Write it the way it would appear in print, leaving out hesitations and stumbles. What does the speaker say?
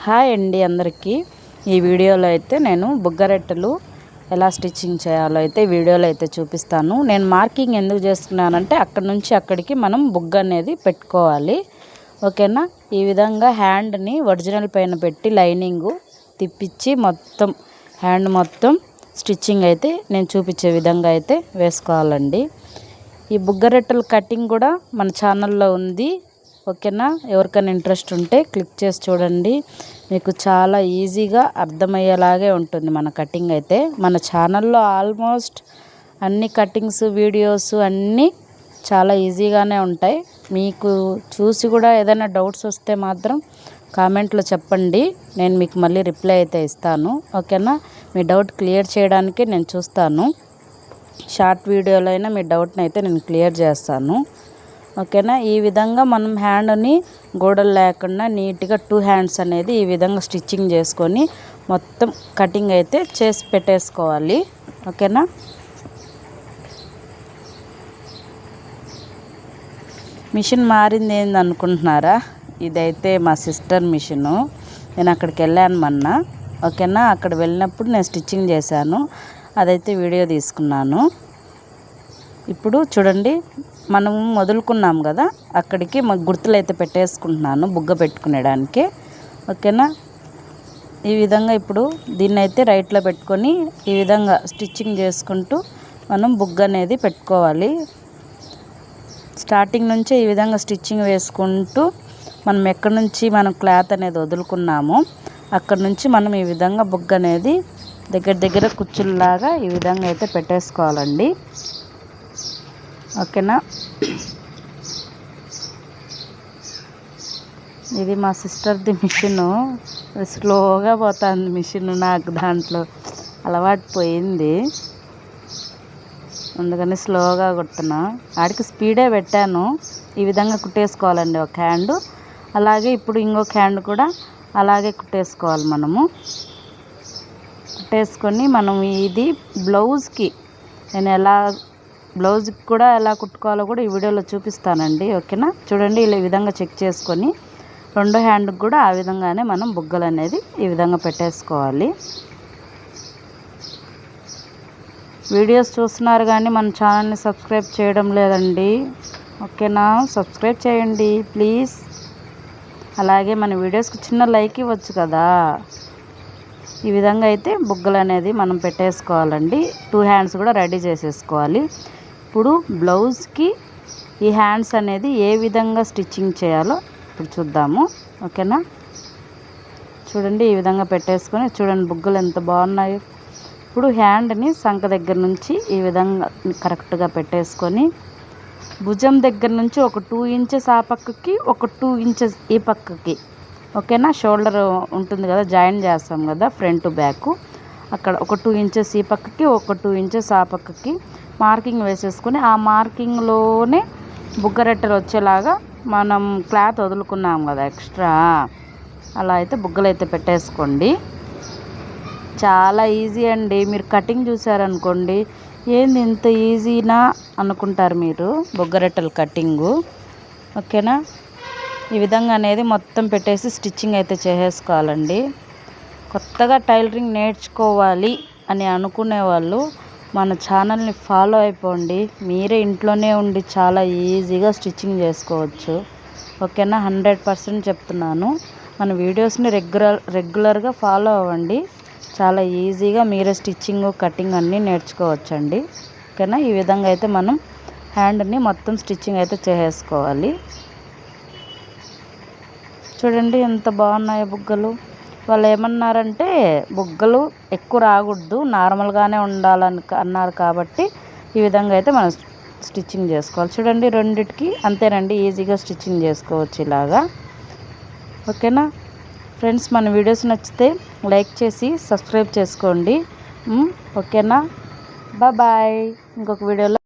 Hi అండి అందరికీ. ఈ వీడియోలో అయితే నేను బుగ్గరెట్టలు ఎలా స్టిచ్చింగ్ చేయాలో అయితే వీడియోలో అయితే చూపిస్తాను. నేను మార్కింగ్ ఎందుకు చేసుకున్నానంటే అక్కడ నుంచి అక్కడికి మనం బుగ్గ అనేది పెట్టుకోవాలి. ఓకేనా. ఈ విధంగా హ్యాండ్ని ఒరిజినల్ పైన పెట్టి లైనింగు తిప్పించి మొత్తం హ్యాండ్ మొత్తం స్టిచ్చింగ్ అయితే నేను చూపించే విధంగా అయితే వేసుకోవాలండి. ఈ బుగ్గరెట్టల కటింగ్ కూడా మన ఛానల్లో ఉంది. ఓకేనా. ఎవరికైనా ఇంట్రెస్ట్ ఉంటే క్లిక్ చేసి చూడండి. మీకు చాలా ఈజీగా అర్థమయ్యేలాగే ఉంటుంది మన కటింగ్ అయితే. మన ఛానల్లో ఆల్మోస్ట్ అన్ని కటింగ్స్ వీడియోస్ అన్నీ చాలా ఈజీగానే ఉంటాయి. మీకు చూసి కూడా ఏదైనా డౌట్స్ వస్తే మాత్రం కామెంట్లో చెప్పండి. నేను మీకు మళ్ళీ రిప్లై అయితే ఇస్తాను. ఓకేనా. మీ డౌట్ క్లియర్ చేయడానికి నేను చూస్తాను. షార్ట్ వీడియోలో అయినా మీ డౌట్ని అయితే నేను క్లియర్ చేస్తాను. ఓకేనా. ఈ విధంగా మనం హ్యాండ్ని గోడలు లేకుండా నీట్గా 2 హ్యాండ్స్ అనేది ఈ విధంగా స్టిచ్చింగ్ చేసుకొని మొత్తం కటింగ్ అయితే చేసి పెట్టేసుకోవాలి. ఓకేనా. మిషన్ మారింది ఏంది అనుకుంటున్నారా? ఇదైతే మా సిస్టర్ మిషను. నేను అక్కడికి వెళ్ళాను మొన్న. ఓకేనా. అక్కడ వెళ్ళినప్పుడు నేను స్టిచ్చింగ్ చేశాను. అదైతే వీడియో తీసుకున్నాను. ఇప్పుడు చూడండి, మనం మొదలుకున్నాం కదా, అక్కడికి మాకు గుర్తులు అయితే పెట్టేసుకుంటున్నాను బుగ్గ పెట్టుకునేడానికి. ఓకేనా. ఈ విధంగా ఇప్పుడు దీన్ని అయితే రైట్లో పెట్టుకొని ఈ విధంగా స్టిచ్చింగ్ చేసుకుంటూ మనం బుగ్గ అనేది పెట్టుకోవాలి. స్టార్టింగ్ నుంచే ఈ విధంగా స్టిచ్చింగ్ వేసుకుంటూ మనం ఎక్కడి నుంచి మనం క్లాత్ అనేది వదులుకున్నామో అక్కడ నుంచి మనం ఈ విధంగా బుగ్గ అనేది దగ్గర కుచ్చుల్లాగా ఈ విధంగా అయితే పెట్టేసుకోవాలండి. ఓకేనా. ఇది మా సిస్టర్ది మిషను. స్లోగా పోతుంది మిషన్. నాకు దాంట్లో అలవాటు పోయింది, అందుకని స్లోగా కుడుతున్నా. ఆడికి స్పీడే పెట్టాను. ఈ విధంగా కుట్టేసుకోవాలండి ఒక హ్యాండ్. అలాగే ఇప్పుడు ఇంకొక హ్యాండ్ కూడా అలాగే కుట్టేసుకోవాలి. మనము కుట్టేసుకొని మనం ఇది బ్లౌజ్కి బ్లౌజ్కి కూడా ఎలా కుట్టుకోవాలో కూడా ఈ వీడియోలో చూపిస్తానండి. ఓకేనా. చూడండి, ఇలా ఈ విధంగా చెక్ చేసుకొని రెండో హ్యాండ్కి కూడా ఆ విధంగానే మనం బుగ్గలు అనేది ఈ విధంగా పెట్టేసుకోవాలి. వీడియోస్ చూస్తున్నారు కానీ మన ఛానల్ని సబ్స్క్రైబ్ చేయడం లేదండి. ఓకేనా. సబ్స్క్రైబ్ చేయండి ప్లీజ్. అలాగే మన వీడియోస్కి చిన్న లైక్ ఇవ్వచ్చు కదా. ఈ విధంగా అయితే బుగ్గలు అనేది మనం పెట్టేసుకోవాలండి. 2 హ్యాండ్స్ కూడా రెడీ చేసేసుకోవాలి. ఇప్పుడు బ్లౌజ్కి ఈ హ్యాండ్స్ అనేది ఏ విధంగా స్టిచ్చింగ్ చేయాలో ఇప్పుడు చూద్దాము. ఓకేనా. చూడండి, ఈ విధంగా పెట్టేసుకొని చూడండి బుగ్గలు ఎంత బాగున్నాయో. ఇప్పుడు హ్యాండ్ని సంక దగ్గర నుంచి ఈ విధంగా కరెక్ట్గా పెట్టేసుకొని భుజం దగ్గర నుంచి ఒక 2 ఇంచెస్ ఆ పక్కకి, ఒక 2 ఇంచెస్ ఈ పక్కకి. ఓకేనా. షోల్డర్ ఉంటుంది కదా, జాయిన్ చేస్తాం కదా ఫ్రంట్ బ్యాక్, అక్కడ ఒక 2 ఇంచెస్ ఈ పక్కకి, ఒక 2 ఇంచెస్ ఆ పక్కకి మార్కింగ్ వేసేసుకొని ఆ మార్కింగ్లోనే బుగ్గరెట్టలు వచ్చేలాగా మనం క్లాత్ వదులుకున్నాం కదా ఎక్స్ట్రా, అలా అయితే బుగ్గలు అయితే పెట్టేసుకోండి. చాలా ఈజీ అండి. మీరు కటింగ్ చూసారనుకోండి, ఏంది ఇంత ఈజీనా అనుకుంటారు మీరు బుగ్గరెట్టల కటింగు. ఓకేనా. ఈ విధంగా అనేది మొత్తం పెట్టేసి స్టిచ్చింగ్ అయితే చేసేసుకోవాలండి. కొత్తగా టైలరింగ్ నేర్చుకోవాలి అని అనుకునే వాళ్ళు మన ఛానల్ని ఫాలో అయిపోండి. మీరే ఇంట్లోనే ఉండి చాలా ఈజీగా స్టిచ్చింగ్ చేసుకోవచ్చు. ఓకేనా. 100% చెప్తున్నాను. మన వీడియోస్ని రెగ్యులర్గా ఫాలో అవ్వండి. చాలా ఈజీగా మీరే స్టిచ్చింగ్ కటింగ్ అన్నీ నేర్చుకోవచ్చండి. ఓకేనా. ఈ విధంగా అయితే మనం హ్యాండ్ని మొత్తం స్టిచ్చింగ్ అయితే చేసేసుకోవాలి. చూడండి ఎంత బాగున్నాయో బుగ్గలు. వాళ్ళు ఏమన్నారంటే బుగ్గలు ఎక్కువ రాకూడదు, నార్మల్గానే ఉండాలని అన్నారు. కాబట్టి ఈ విధంగా అయితే మనం స్టిచ్చింగ్ చేసుకోవాలి. చూడండి రెండిటికి అంతేనండి, ఈజీగా స్టిచ్చింగ్ చేసుకోవచ్చు ఇలాగా. ఓకేనా ఫ్రెండ్స్, మన వీడియోస్ నచ్చితే లైక్ చేసి సబ్స్క్రైబ్ చేసుకోండి. ఓకేనా. బాయ్. ఇంకొక వీడియోలో